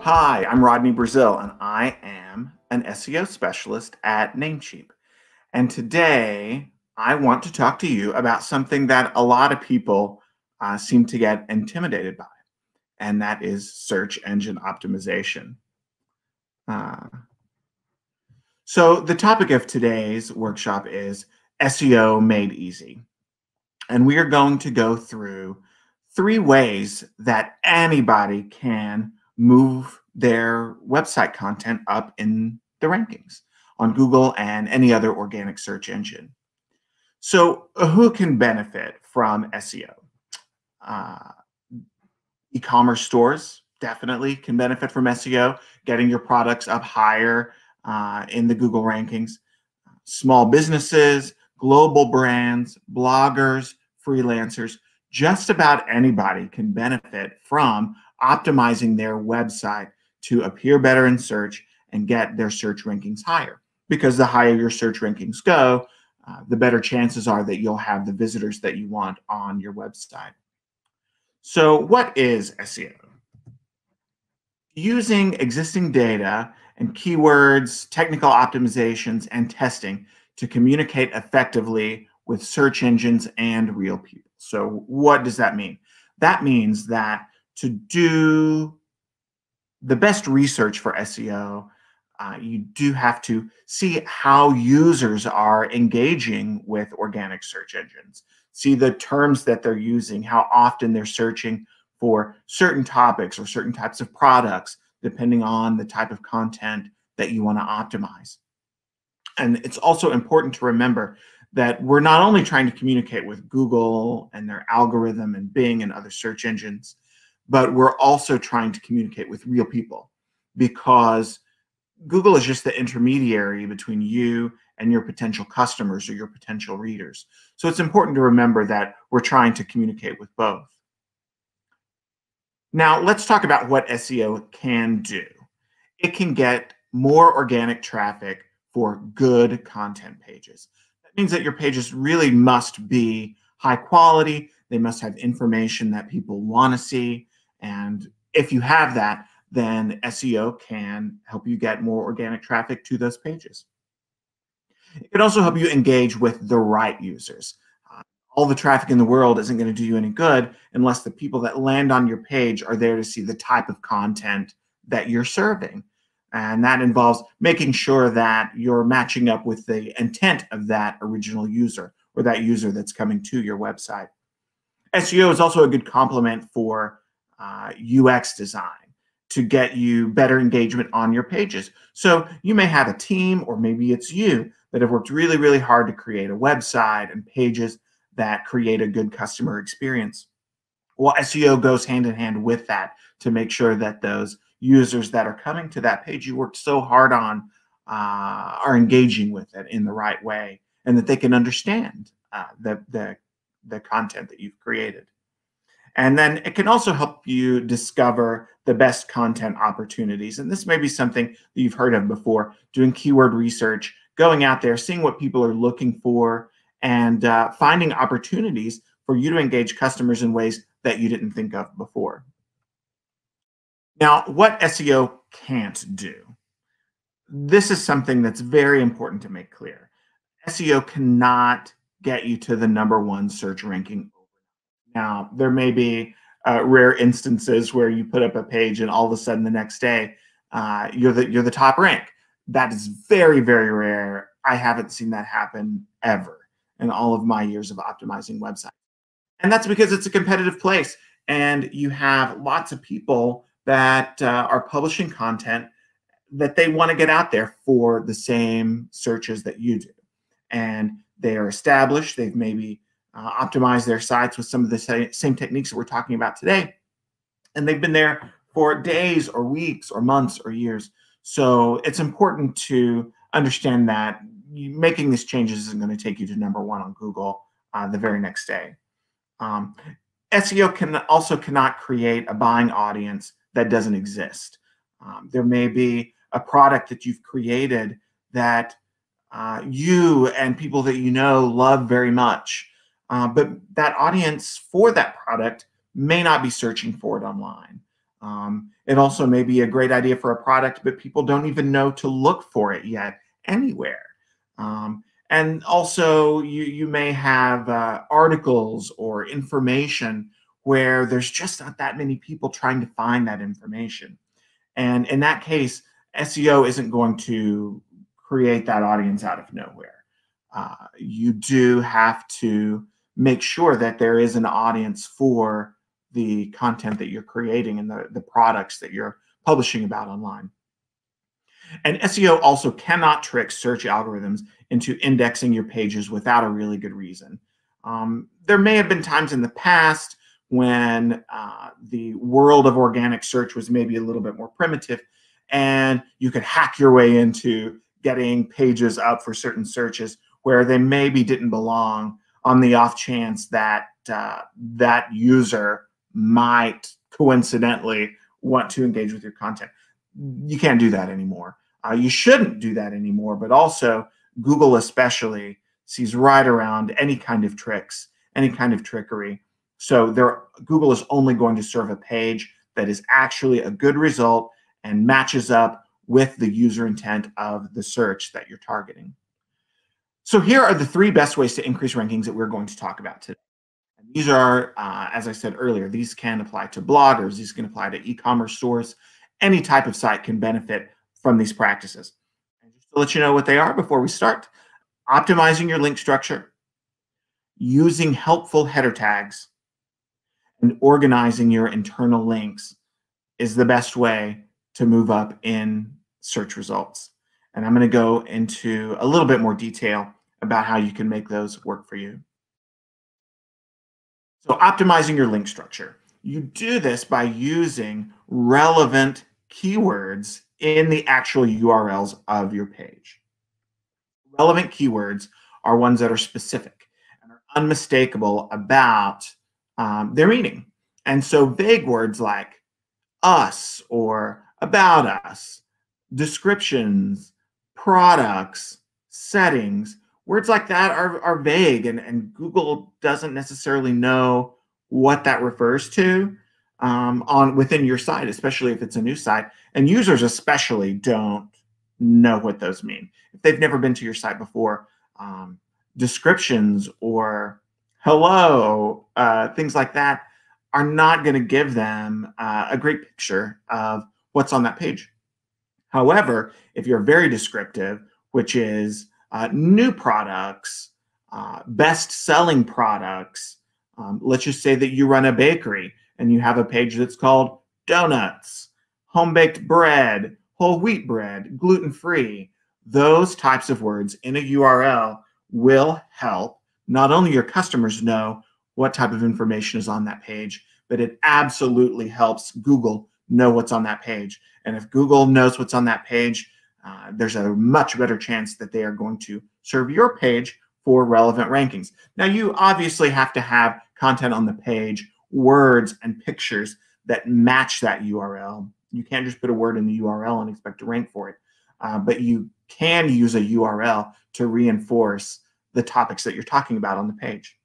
Hi, I'm Rodney Brazil, and I am an SEO specialist at Namecheap. And today, I want to talk to you about something that a lot of people seem to get intimidated by, and that is search engine optimization. Uh, so, the topic of today's workshop is SEO Made Easy. And we are going to go through 3 ways that anybody can move their website content up in the rankings on Google and any other organic search engine. So, who can benefit from SEO? Uh, E-commerce stores definitely can benefit from SEO, getting your products up higher in the Google rankings. Small businesses, global brands, bloggers, freelancers, just about anybody can benefit from optimizing their website to appear better in search and get their search rankings higher. Because the higher your search rankings go, the better chances are that you'll have the visitors that you want on your website. So, what is SEO? Using existing data and keywords, technical optimizations, and testing to communicate effectively with search engines and real people. So, what does that mean? That means that to do the best research for SEO, you do have to see how users are engaging with organic search engines, see the terms that they're using, how often they're searching for certain topics or certain types of products, depending on the type of content that you want to optimize. And it's also important to remember that we're not only trying to communicate with Google and their algorithm and Bing and other search engines, but we're also trying to communicate with real people, because Google is just the intermediary between you and your potential customers or your potential readers. So it's important to remember that we're trying to communicate with both. Now, let's talk about what SEO can do. It can get more organic traffic for good content pages. That means that your pages really must be high quality. They must have information that people want to see. And if you have that, then SEO can help you get more organic traffic to those pages. It can also help you engage with the right users. All the traffic in the world isn't going to do you any good unless the people that land on your page are there to see the type of content that you're serving. And that involves making sure that you're matching up with the intent of that original user or that user that's coming to your website. SEO is also a good complement for UX design to get you better engagement on your pages. So you may have a team, or maybe it's you, that have worked really, really hard to create a website and pages that create a good customer experience. Well, SEO goes hand in hand with that to make sure that those users that are coming to that page you worked so hard on are engaging with it in the right way, and that they can understand the content that you've created. And then it can also help you discover the best content opportunities. And this may be something that you've heard of before, doing keyword research, going out there, seeing what people are looking for, and finding opportunities for you to engage customers in ways that you didn't think of before. Now, what SEO can't do? This is something that's very important to make clear. SEO cannot get you to the #1 search ranking. Now, there may be rare instances where you put up a page and all of a sudden the next day you're the top rank. That is very, very rare. I haven't seen that happen ever in all of my years of optimizing websites. And that's because it's a competitive place, and you have lots of people that are publishing content that they want to get out there for the same searches that you do. And they are established. They've maybe optimized their sites with some of the same techniques that we're talking about today. And they've been there for days or weeks or months or years. So it's important to understand that making these changes isn't going to take you to #1 on Google the very next day. Um, SEO cannot create a buying audience that doesn't exist. There may be a product that you've created that you and people that you know love very much, but that audience for that product may not be searching for it online. It also may be a great idea for a product, but people don't even know to look for it yet anywhere. And also, you may have articles or information where there's just not that many people trying to find that information. And in that case, SEO isn't going to create that audience out of nowhere. You do have to make sure that there is an audience for the content that you're creating and the products that you're publishing about online. And SEO also cannot trick search algorithms into indexing your pages without a really good reason. There may have been times in the past when the world of organic search was maybe a little bit more primitive, and you could hack your way into getting pages up for certain searches where they maybe didn't belong, on the off chance that that user might coincidentally want to engage with your content. You can't do that anymore. You shouldn't do that anymore, but also Google especially sees right around any kind of tricks, any kind of trickery. So Google is only going to serve a page that is actually a good result and matches up with the user intent of the search that you're targeting. So here are the 3 best ways to increase rankings that we're going to talk about today. And these are, as I said earlier, these can apply to bloggers, these can apply to e-commerce stores. Any type of site can benefit from these practices. And just to let you know what they are before we start: optimizing your link structure, using helpful header tags, and organizing your internal links is the best way to move up in search results. And I'm going to go into a little bit more detail about how you can make those work for you. So optimizing your link structure. You do this by using relevant keywords in the actual URLs of your page. Relevant keywords are ones that are specific and are unmistakable about their meaning. And so vague words like us or about us, descriptions, products, settings, words like that are vague, and Google doesn't necessarily know what that refers to within your site, especially if it's a new site. And users especially don't know what those mean. If they've never been to your site before, descriptions or hello, things like that are not going to give them a great picture of what's on that page. However, if you're very descriptive, which is new products, best-selling products, let's just say that you run a bakery and you have a page that's called donuts, home-baked bread, whole wheat bread, gluten-free. Those types of words in a URL will help not only your customers know what type of information is on that page, but it absolutely helps Google know what's on that page. And if Google knows what's on that page, there's a much better chance that they are going to serve your page for relevant rankings. Now, you obviously have to have content on the page, words and pictures that match that URL. You can't just put a word in the URL and expect to rank for it, but you can use a URL to reinforce the topics that you're talking about on the page.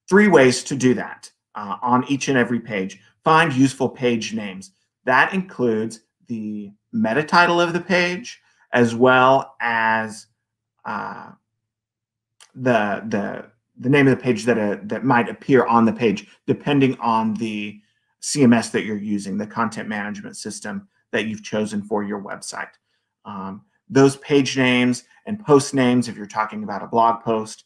3 ways to do that on each and every page. Find useful page names. That includes the meta title of the page, as well as the name of the page that might appear on the page, depending on the CMS that you're using, the content management system that you've chosen for your website. Those page names and post names, if you're talking about a blog post,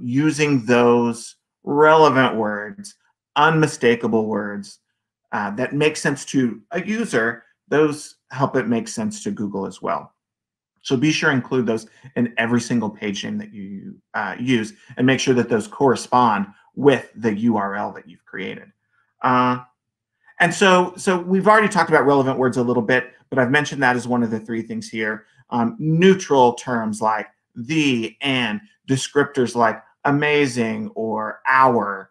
using those relevant words, unmistakable words that make sense to a user, those help it make sense to Google as well. So be sure to include those in every single page name that you use, and make sure that those correspond with the URL that you've created. And so we've already talked about relevant words a little bit, but I've mentioned that as one of the 3 things here. Neutral terms like the and, descriptors like amazing or our,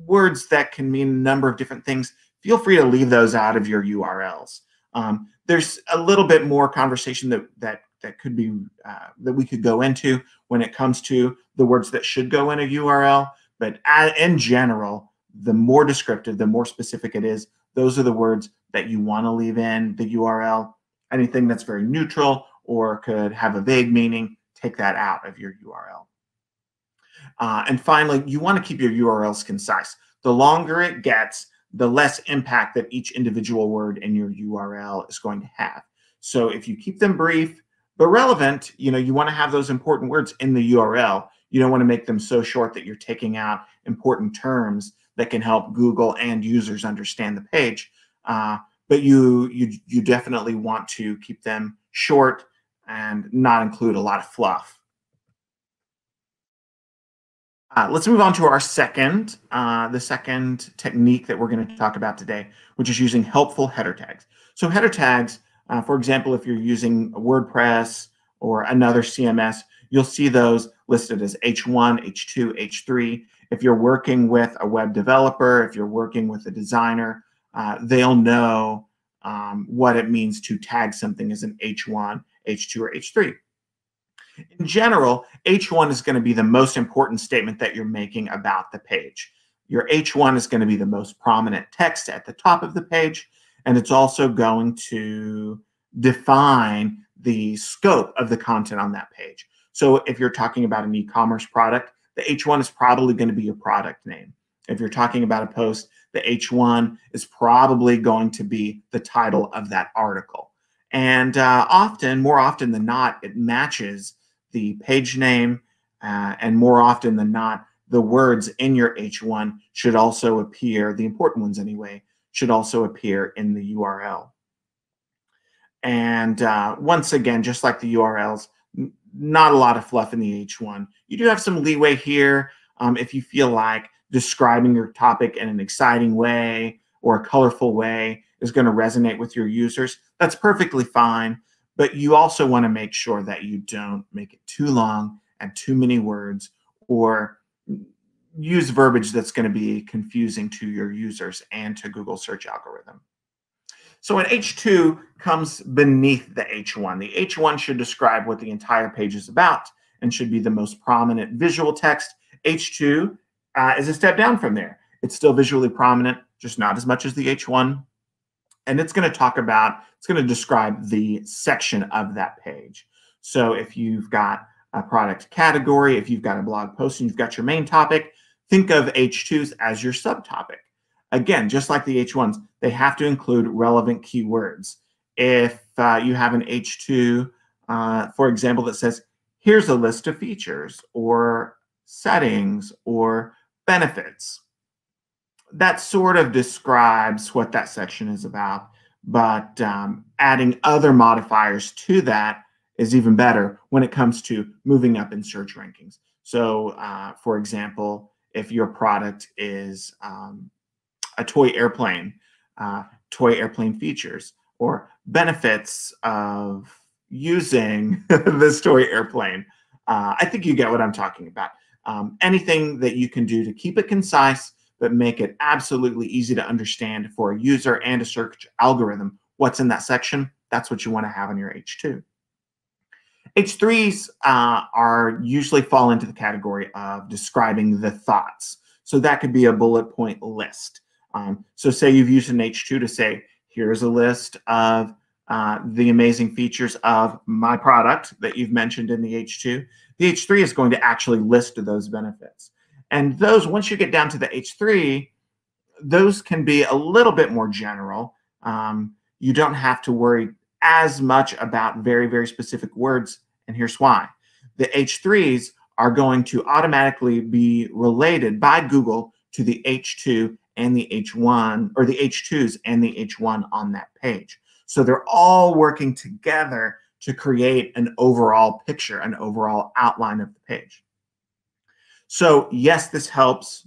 words that can mean a number of different things. Feel free to leave those out of your URLs. There's a little bit more conversation that could be that we could go into when it comes to the words that should go in a URL, but in general, the more descriptive, the more specific it is. Those are the words that you want to leave in the URL. Anything that's very neutral or could have a vague meaning, take that out of your URL. And finally, you want to keep your URLs concise. The longer it gets, the less impact that each individual word in your URL is going to have. So if you keep them brief but relevant, you want to have those important words in the URL. You don't want to make them so short that you're taking out important terms that can help Google and users understand the page. But you definitely want to keep them short and not include a lot of fluff. Let's move on to our the second technique that we're going to talk about today, which is using helpful header tags. So header tags, for example, if you're using WordPress or another CMS, you'll see those listed as H1, H2, H3. If you're working with a web developer, if you're working with a designer, they'll know what it means to tag something as an H1, H2, or H3. In general, H1 is going to be the most important statement that you're making about the page. Your H1 is going to be the most prominent text at the top of the page, and it's also going to define the scope of the content on that page. So if you're talking about an e-commerce product, the H1 is probably going to be your product name. If you're talking about a post, the H1 is probably going to be the title of that article. And more often than not, it matches the page name, and more often than not, the words in your H1 should also appear, the important ones anyway, should also appear in the URL. And once again, just like the URLs, not a lot of fluff in the H1. You do have some leeway here if you feel like describing your topic in an exciting way or a colorful way is going to resonate with your users. That's perfectly fine. But you also want to make sure that you don't make it too long and too many words or use verbiage that's going to be confusing to your users and to Google search algorithm. So an H2 comes beneath the H1. The H1 should describe what the entire page is about and should be the most prominent visual text. H2 is a step down from there. It's still visually prominent, just not as much as the H1. And it's going to describe the section of that page. So if you've got a product category, if you've got a blog post and you've got your main topic, think of H2s as your subtopic. Again, just like the H1s, they have to include relevant keywords. If you have an H2, for example, that says, here's a list of features or settings or benefits, that sort of describes what that section is about, but adding other modifiers to that is even better when it comes to moving up in search rankings. So, for example, if your product is a toy airplane features or benefits of using this toy airplane, I think you get what I'm talking about. Anything that you can do to keep it concise, but make it absolutely easy to understand for a user and a search algorithm what's in that section, that's what you want to have on your H2. H3s are usually fall into the category of describing the thoughts. So that could be a bullet point list. So say you've used an H2 to say, here's a list of the amazing features of my product that you've mentioned in the H2. The H3 is going to actually list those benefits. And those, once you get down to the H3, those can be a little bit more general. You don't have to worry as much about very, very specific words, and here's why. The H3s are going to automatically be related by Google to the H2 and the H1, or the H2s and the H1 on that page. So they're all working together to create an overall picture, an overall outline of the page. So yes, this helps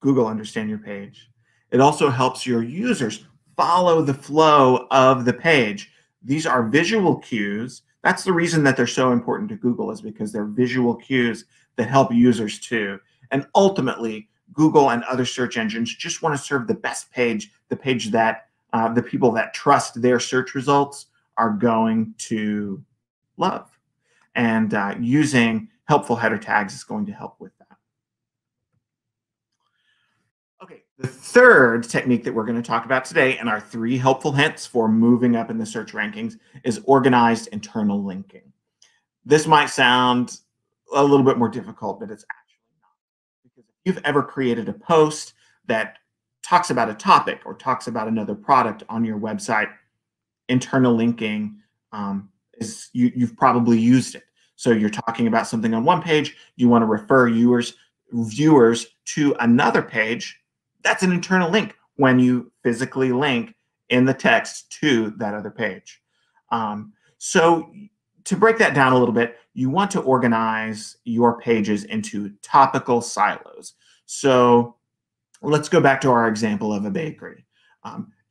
Google understand your page. It also helps your users follow the flow of the page. These are visual cues. That's the reason that they're so important to Google, is because they're visual cues that help users too. And ultimately, Google and other search engines just want to serve the best page, the page that the people that trust their search results are going to love. And using helpful header tags is going to help with that. Okay, the third technique that we're going to talk about today and our 3 helpful hints for moving up in the search rankings is organized internal linking. This might sound a little bit more difficult, but it's actually not. Because if you've ever created a post that talks about a topic or talks about another product on your website, internal linking you've probably used it. So you're talking about something on one page, you want to refer viewers to another page. That's an internal link when you physically link in the text to that other page. So to break that down a little bit, you want to organize your pages into topical silos. So let's go back to our example of a bakery.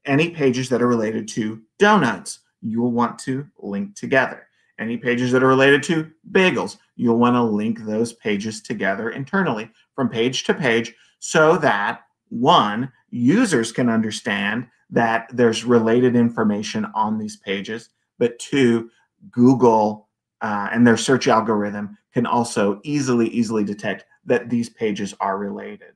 Any pages that are related to donuts, you will want to link together. Any pages that are related to bagels, you'll want to link those pages together internally from page to page so that, one, users can understand that there's related information on these pages, but two, Google and their search algorithm can also easily detect that these pages are related.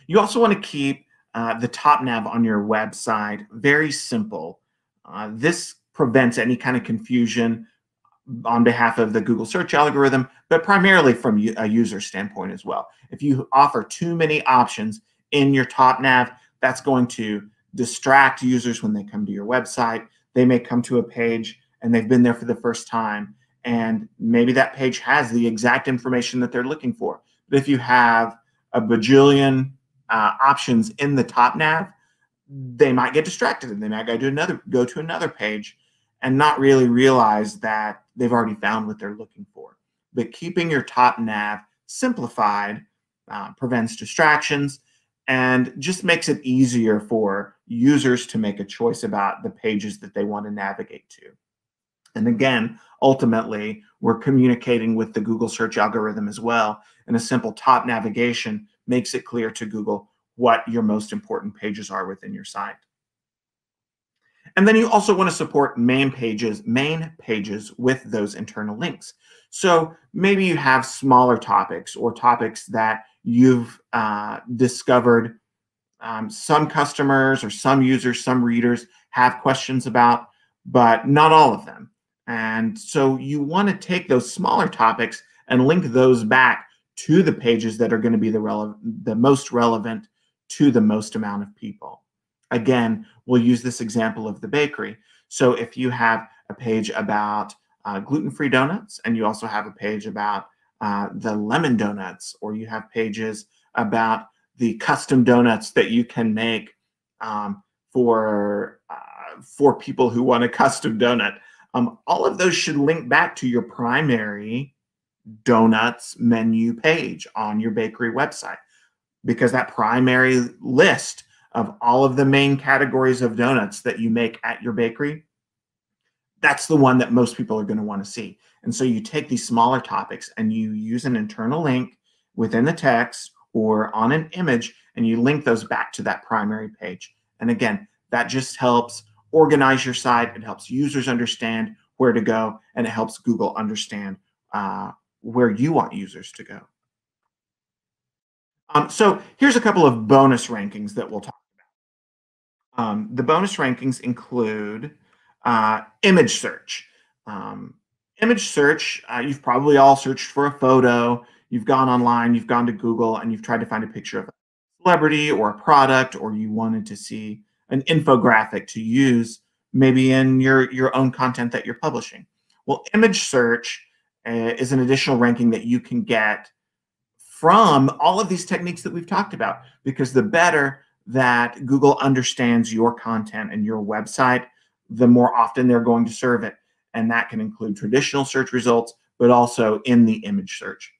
You also want to keep the top nav on your website very simple. This prevents any kind of confusion on behalf of the Google search algorithm, but primarily from a user standpoint as well. If you offer too many options in your top nav, that's going to distract users when they come to your website. They may come to a page and they've been there for the first time, and maybe that page has the exact information that they're looking for. But if you have a bajillion options in the top nav, they might get distracted and they might go to another page and not really realize that they've already found what they're looking for. But keeping your top nav simplified prevents distractions and just makes it easier for users to make a choice about the pages that they want to navigate to. And again, ultimately, we're communicating with the Google search algorithm as well. And a simple top navigation makes it clear to Google what your most important pages are within your site. And then you also want to support main pages with those internal links. So maybe you have smaller topics or topics that you've discovered some customers or some users, some readers have questions about, but not all of them. And so you want to take those smaller topics and link those back to the pages that are going to be the most relevant to the most amount of people. Again, we'll use this example of the bakery. So if you have a page about gluten-free donuts, and you also have a page about the lemon donuts, or you have pages about the custom donuts that you can make for people who want a custom donut, all of those should link back to your primary donuts menu page on your bakery website, because that primary list of all of the main categories of donuts that you make at your bakery, that's the one that most people are going to want to see. And so you take these smaller topics and you use an internal link within the text or on an image, and you link those back to that primary page. And again, that just helps organize your site. It helps users understand where to go, and it helps Google understand where you want users to go. So here's a couple of bonus rankings that we'll talk about. The bonus rankings include image search. Image search, you've probably all searched for a photo. You've gone online, you've gone to Google, and you've tried to find a picture of a celebrity or a product, or you wanted to see an infographic to use maybe in your own content that you're publishing. Well, image search is an additional ranking that you can get from all of these techniques that we've talked about, because the better that Google understands your content and your website, the more often they're going to serve it. And that can include traditional search results, but also in the image search.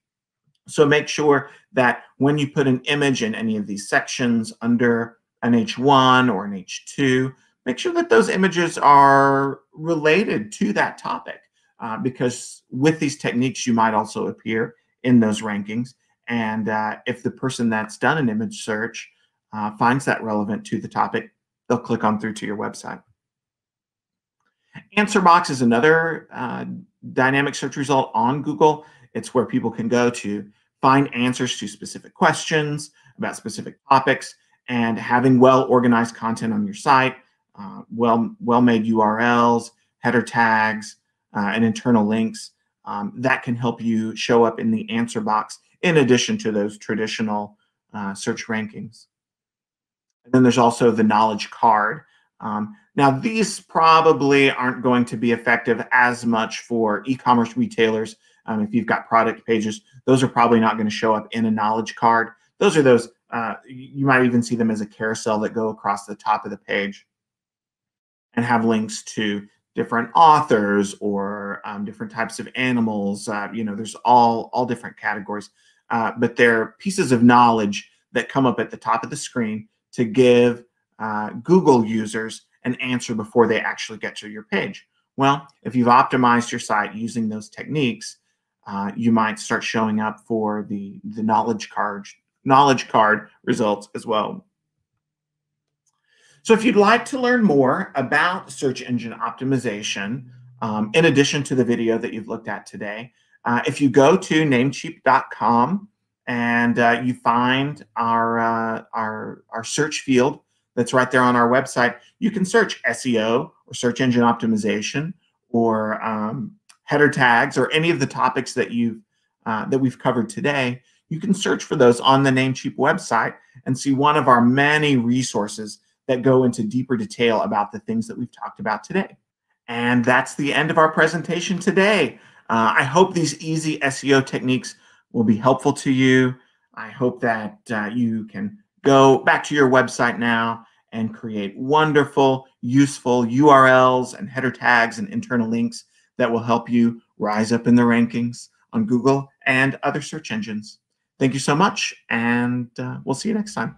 So make sure that when you put an image in any of these sections under an H1 or an H2, make sure that those images are related to that topic, because with these techniques, you might also appear in those rankings. And if the person that's done an image search finds that relevant to the topic, they'll click on through to your website. Answer box is another dynamic search result on Google. It's where people can go to find answers to specific questions about specific topics, and having well-organized content on your site, well-made URLs, header tags, and internal links that can help you show up in the answer box in addition to those traditional search rankings. And then there's also the knowledge card. Now, these probably aren't going to be effective as much for e-commerce retailers. If you've got product pages, those are probably not going to show up in a knowledge card. Those are those, you might even see them as a carousel that go across the top of the page and have links to different authors or different types of animals. There's all different categories, but they're pieces of knowledge that come up at the top of the screen to give Google users an answer before they actually get to your page. Well, if you've optimized your site using those techniques, you might start showing up for the knowledge card results as well. So if you'd like to learn more about search engine optimization, in addition to the video that you've looked at today, if you go to Namecheap.com and you find our search field that's right there on our website, you can search SEO or search engine optimization or header tags or any of the topics that we've covered today. You can search for those on the Namecheap website and see one of our many resources that go into deeper detail about the things that we've talked about today. And that's the end of our presentation today. I hope these easy SEO techniques will be helpful to you. I hope that you can go back to your website now and create wonderful, useful URLs and header tags and internal links that will help you rise up in the rankings on Google and other search engines. Thank you so much, and we'll see you next time.